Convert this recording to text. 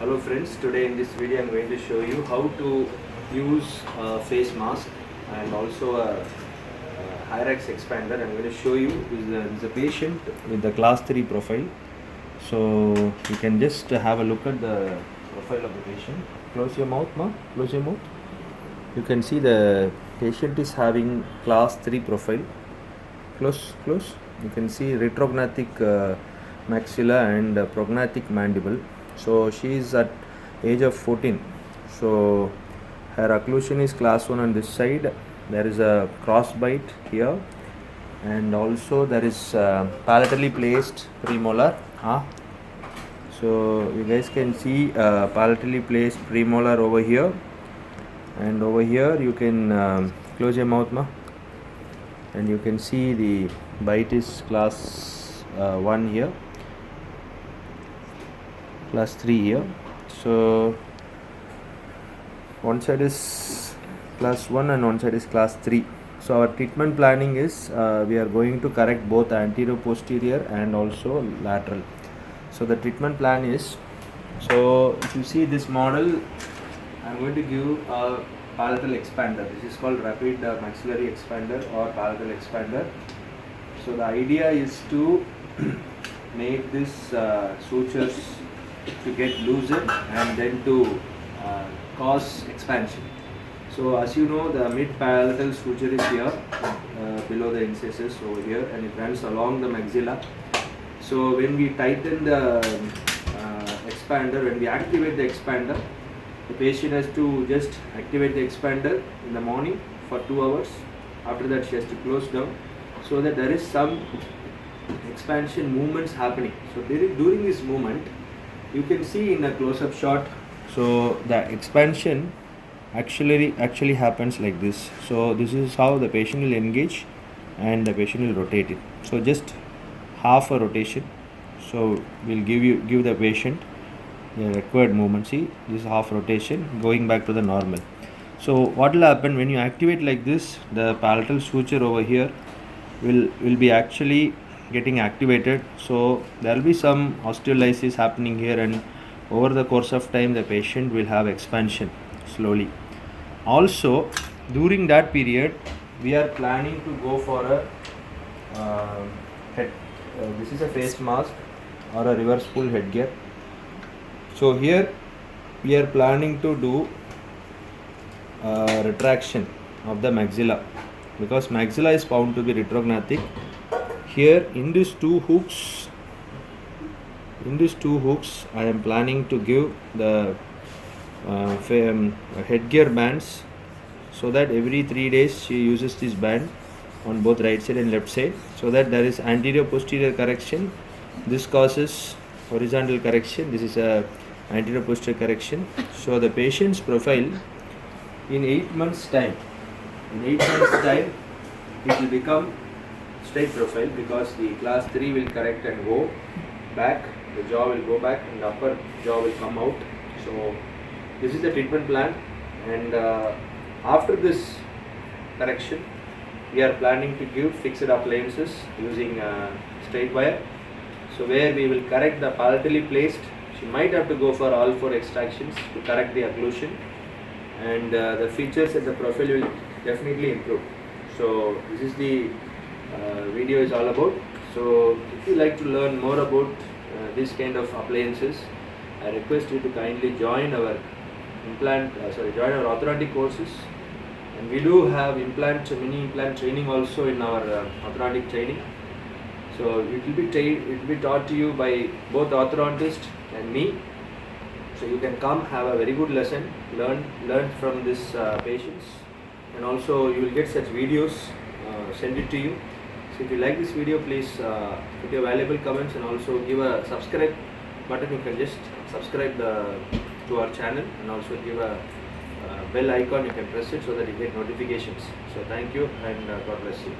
Hello friends, today in this video I am going to show you how to use a face mask and also a Hyrax expander. I am going to show you is a patient with the class 3 profile. So you can just have a look at the profile of the patient. Close your mouth, ma. Close your mouth. You can see the patient is having class 3 profile. Close. You can see retrognathic maxilla and prognathic mandible. So she is at age of 14. So her occlusion is class 1 on this side. There is a cross bite here, and also there is palatally placed premolar. So you guys can see palatally placed premolar over here, and over here you can close your mouth, ma, and you can see the bite is class 1 here, class 3 here. So one side is class 1 and one side is class 3. So our treatment planning is we are going to correct both anterior posterior and also lateral. So the treatment plan is, so if you see this model, I am going to give a palatal expander. This is called rapid maxillary expander or palatal expander. So the idea is to make this sutures to get loosened and then to cause expansion. So as you know, the mid palatal suture is here below the incisors over here, and it runs along the maxilla. So when we tighten the expander, when we activate the expander, the patient has to just activate the expander in the morning for 2 hours. After that she has to close down, so that there is some expansion movements happening. So during this movement, you can see in a close-up shot, so the expansion actually happens like this. So this is how the patient will engage and the patient will rotate it. So just half a rotation. So we'll give the patient the required movement. See, this is half rotation going back to the normal. So what will happen when you activate like this, the palatal suture over here will be actually getting activated. So there will be some osteolysis happening here, and over the course of time the patient will have expansion slowly. Also during that period we are planning to go for a head. This is a face mask or a reverse pull headgear. So here we are planning to do retraction of the maxilla, because maxilla is found to be retrognathic. Here in these two hooks I am planning to give the headgear bands, so that every 3 days she uses this band on both right side and left side, so that there is anterior posterior correction. This causes horizontal correction. This is a anterior posterior correction. So the patient's profile in 8 months time, it will become straight profile, because the class 3 will correct and go back, the jaw will go back and the upper jaw will come out. So this is the treatment plan, and after this correction we are planning to give fixed appliances using straight wire. So where we will correct the palatally placed, she might have to go for all 4 extractions to correct the occlusion, and the features and the profile will definitely improve. So this is the video is all about. So if you like to learn more about this kind of appliances, I request you to kindly join our join our orthodontic courses, and we do have mini implant training also in our orthodontic training. So it will be taught to you by both orthodontist and me. So you can come, have a very good lesson, learn from this patients, and also you will get such videos, send it to you. So if you like this video, please put your valuable comments, and also give a subscribe button. You can just subscribe to our channel, and also give a bell icon. You can press it so that you get notifications. So thank you, and God bless you.